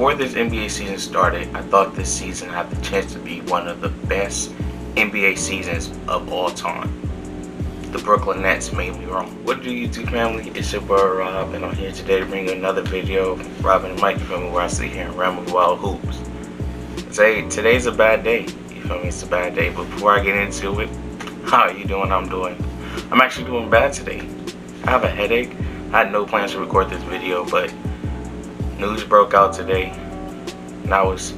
before this NBA season started, I thought this season had the chance to be one of the best NBA seasons of all time. The Brookyln Nets made me wrong. What do YouTube family? It's your boy Rob, and I'm here today to bring you another video. RobNaMic, you feel me, where I sit here and ramble wild hoops. Today's a bad day. You feel me? It's a bad day. But before I get into it, how are you doing? I'm actually doing bad today. I have a headache. I had no plans to record this video, but news broke out today, and I was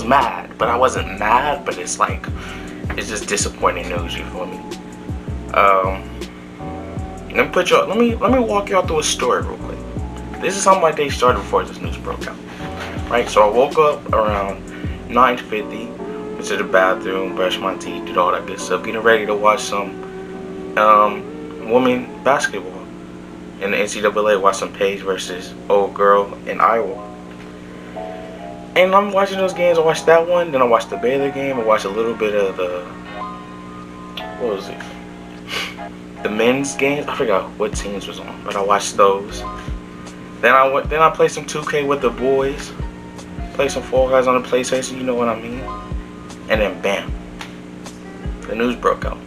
mad, but I wasn't mad. But it's like, it's just disappointing news. You feel me? Let me walk y'all through a story real quick. This is how my day started before this news broke out. Right, so I woke up around 9:50, went to the bathroom, brushed my teeth, did all that good stuff, getting ready to watch some women basketball in the NCAA, watch some Paige versus old girl in Iowa. And I'm watching those games. I watched that one, then I watched the Baylor game, I watched a little bit of the men's games. I forgot what teams was on, but I watched those. Then I played some 2K with the boys, played some Fall Guys on the PlayStation, you know what I mean? And then bam, the news broke out.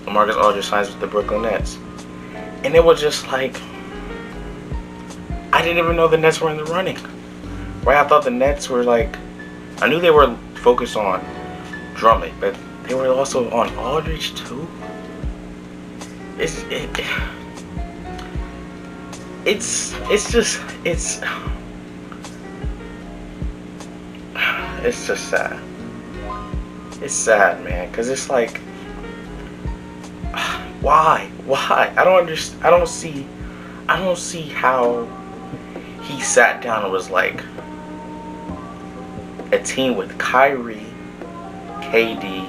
LaMarcus Aldridge signs with the Brookyln Nets. And it was just like, I didn't even know the Nets were in the running. Right? I thought the Nets were like, I knew they were focused on Drummond, but they were also on Aldridge too. It's just sad. It's sad, man, because it's like, why? I don't understand. I don't see how he sat down and was like, a team with Kyrie, KD,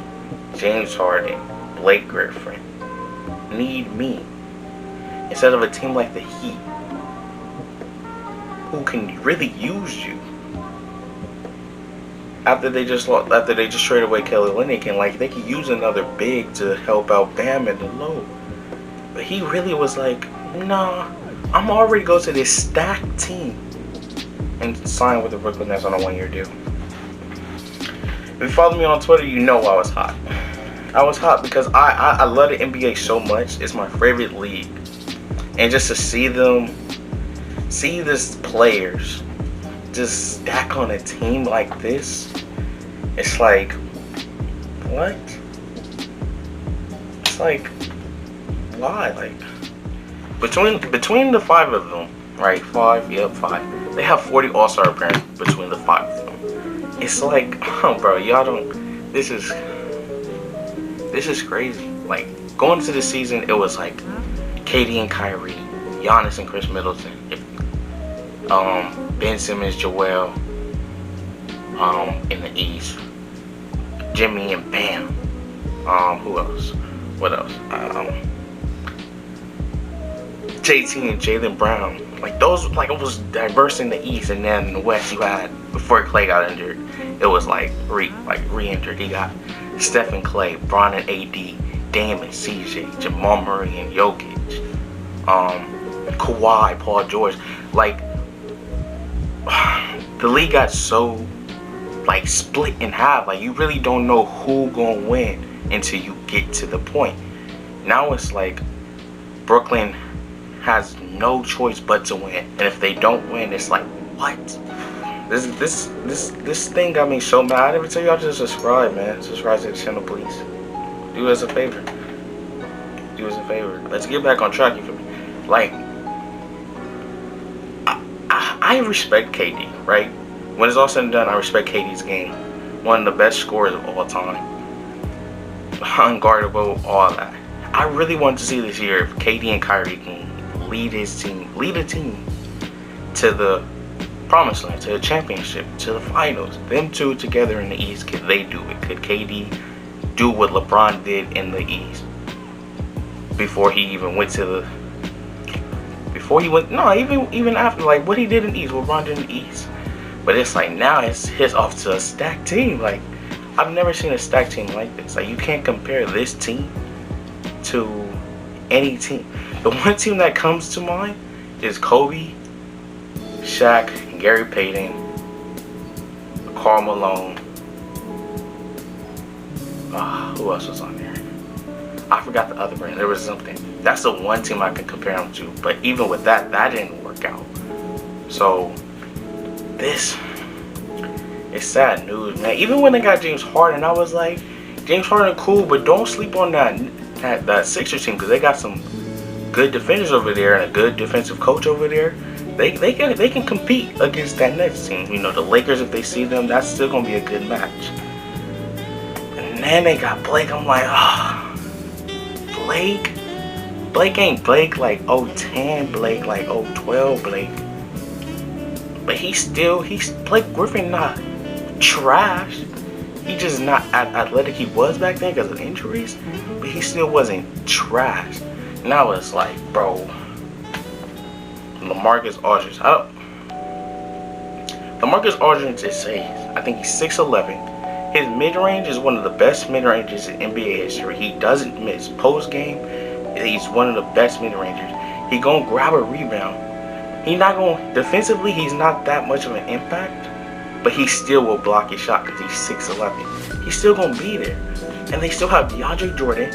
James Harden, Blake Griffin need me, instead of a team like the Heat, who can really use you. After they just traded away Kelly Olynyk, and like they could use another big to help out Bam in the low. But he really was like, nah, I'm already going to this stacked team and sign with the Brookyln Nets on a 1-year deal. If you follow me on Twitter, you know I was hot. I was hot because I love the NBA so much. It's my favorite league. And just to see these players just stack on a team like this, it's like, what? It's like, why? Like, between the 5 of them, right? 5, yep, 5. They have 40 All-Star appearances between the 5 of them. It's like, oh, bro, y'all don't. This is crazy. Like, going into the season, it was like KD and Kyrie, Giannis and Chris Middleton, Ben Simmons, Joel, in the East, Jimmy and Bam. Who else? What else? JT and Jaylen Brown. Like those, like it was diverse in the East, and then in the West you had, before Clay got injured, it was like re-injured. He got Steph and Clay, Bron and AD, Dame and CJ, Jamal Murray and Jokic, Kawhi, Paul George. Like, the league got so like split in half. Like, you really don't know who gonna win until you get to the point. Now it's like Brooklyn has no choice but to win, and if they don't win, it's like, what? This thing got me so mad. I never tell y'all to subscribe, man. Subscribe to the channel, please. Do us a favor. Do us a favor. Let's get back on track. You feel me? Like, I respect KD, right? When it's all said and done, I respect KD's game. One of the best scorers of all time. Unguardable, all that. I really want to see this year if KD and Kyrie can lead a team to the promised land, to the championship, to the finals. Them two together in the East, could they do it? Could KD do what LeBron did in the East before he even went to the? Even after, like what he did in the East, what LeBron did in the East. But it's like now it's off to a stacked team. Like, I've never seen a stacked team like this. Like, you can't compare this team to any team. The one team that comes to mind is Kobe, Shaq, Gary Payton, Karl Malone. Who else was on there? I forgot the other brand. There was something. That's the one team I can compare them to. But even with that, that didn't work out. So this is sad news, man. Even when they got James Harden, I was like, James Harden cool, but don't sleep on that Sixers team, because they got some good defenders over there and a good defensive coach over there. They can compete against that Nets team. You know, the Lakers, if they see them, that's still gonna be a good match. And then they got Blake. I'm like, Blake ain't Blake like 010 Blake, like 012 Blake. But he's Blake Griffin, not trash. He just not athletic. He was back then because of injuries, but he still wasn't trash. Now it's like, bro, LaMarcus Aldridge. LaMarcus Aldridge is I think he's 6'11". His mid-range is one of the best mid-ranges in NBA history. He doesn't miss. Post-game, he's one of the best mid-rangers. He gonna grab a rebound. He not gonna, defensively, he's not that much of an impact, but he still will block his shot because he's 6'11". He's still gonna be there. And they still have DeAndre Jordan,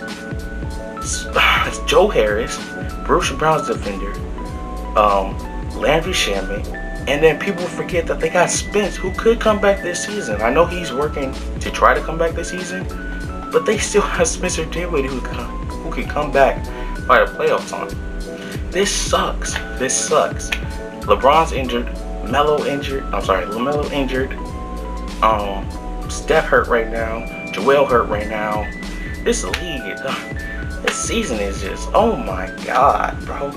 Joe Harris, Bruce Brown's defender, Landry Shamet, and then people forget that they got Spence, who could come back this season. I know he's working to try to come back this season, but they still have Spencer Dinwiddie who can come back by the playoff time. This sucks. This sucks. LeBron's injured. LaMelo injured. Steph hurt right now. Joel hurt right now. This league, this season is just, oh my god, bro.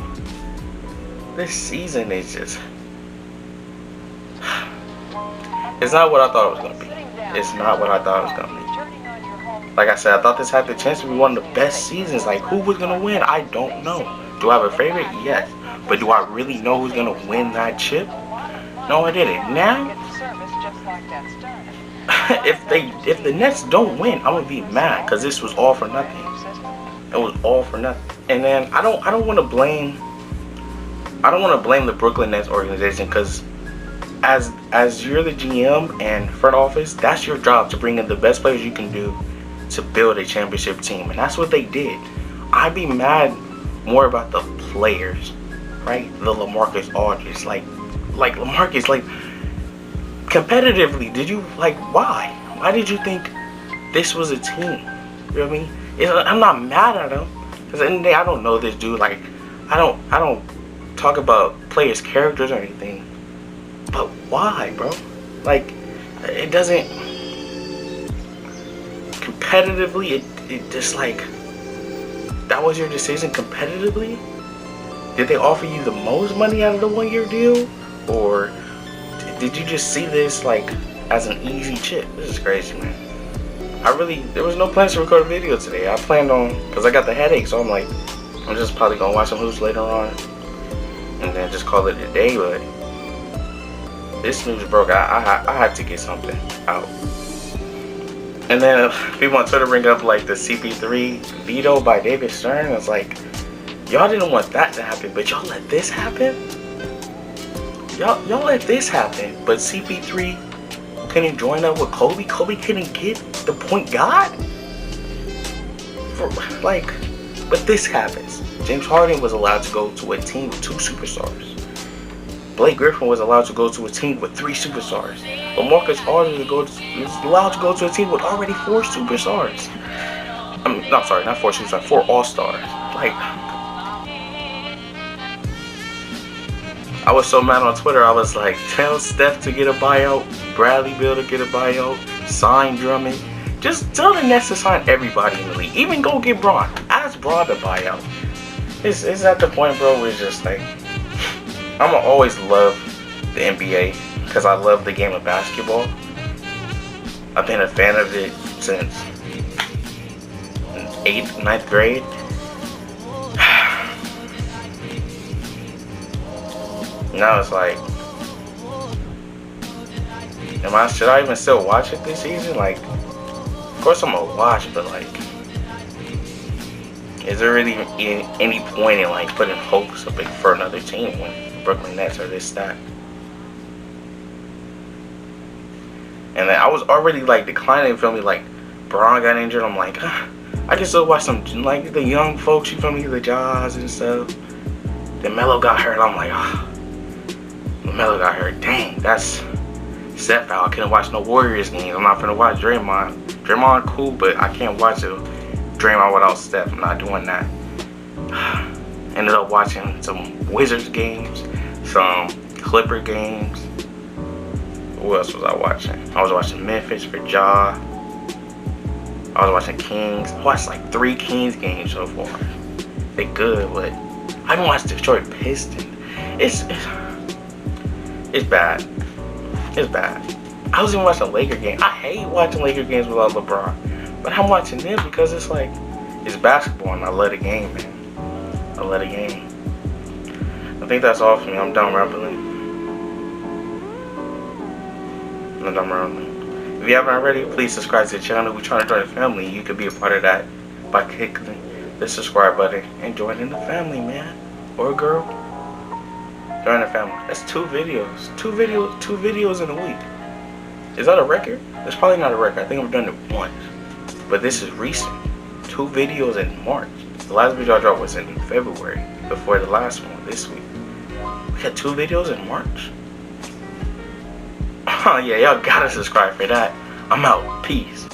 This season is just, it's not what I thought it was gonna be. It's not what I thought it was gonna be. Like I said, I thought this had the chance to be one of the best seasons. Like, who was gonna win? I don't know. Do I have a favorite? Yes. But do I really know who's gonna win that chip? No, I didn't. Now, if the Nets don't win, I'm gonna be mad because this was all for nothing. It was all for nothing. And then I don't want to blame the Brookyln Nets organization, because as you're the GM and front office, that's your job to bring in the best players you can do to build a championship team, and that's what they did. I'd be mad more about the players, right? The LaMarcus Aldridge, like LaMarcus, like, competitively, did you, like, why did you think this was a team? You know what I mean? I'm not mad at him, because at the end of the day, I don't know this dude. Like, I don't talk about players' characters or anything, but why, bro? Like, it doesn't, competitively, it just, like, that was your decision competitively? Did they offer you the most money out of the 1-year deal? Or did you just see this, like, as an easy chip? This is crazy, man. There was no plans to record a video today. I planned on, because I got the headache, so I'm like, I'm just probably going to watch some hoops later on and then just call it a day. But this news broke. I had to get something out. And then people on Twitter bring up, like, the CP3 veto by David Stern. It's like, y'all didn't want that to happen, but y'all let this happen? Y'all let this happen, but CP3 couldn't join up with Kobe? Kobe couldn't get the point guard? But this happens. James Harden was allowed to go to a team with 2 superstars. Blake Griffin was allowed to go to a team with 3 superstars. LaMarcus Aldridge was allowed to go to a team with already 4 superstars. No, sorry, not 4 superstars, 4 all-stars. Like, I was so mad on Twitter. I was like, tell Steph to get a buyout, Bradley Beal to get a buyout, sign Drummond. Just tell the Nets to sign everybody in the league. Even go get Braun. Ask Braun to buy out. It's at the point, bro, where it's just like, I'm going to always love the NBA because I love the game of basketball. I've been a fan of it since 8th, 9th grade. Now it's like, should I even still watch it this season? Like, of course I'm gonna watch, but like, is there really any point in like putting hopes up for another team when the Brookyln Nets are this stacked? And then I was already like declining, you feel me? Like Braun got injured, I'm like, I can still watch some like the young folks, you feel me? The Jaws and stuff. Then Melo got hurt, I'm like, Melo got hurt. Dang, that's set foul. I couldn't watch no Warriors games. I'm not finna watch Draymond. Draymond cool, but I can't watch it. Draymond without Steph. I'm not doing that. Ended up watching some Wizards games, some Clipper games. What else was I watching? I was watching Memphis for Ja. I was watching Kings. I watched like 3 Kings games so far. They good, but I haven't watched Detroit Pistons. It's bad. It's bad. I was even watching a Laker game. I hate watching Laker games without LeBron. But I'm watching them because it's like, it's basketball and I love the game, man. I love the game. I think that's all for me. I'm done rambling. If you haven't already, please subscribe to the channel. We're trying to join the family. You could be a part of that by clicking the subscribe button and joining the family, man. Or girl. Join the family. That's 2 videos. 2 videos in a week. Is that a record? It's probably not a record. I think I've done it once. But this is recent. 2 videos in March. The last video I dropped was in February. Before the last one this week. We had 2 videos in March. Oh yeah, y'all gotta subscribe for that. I'm out. Peace.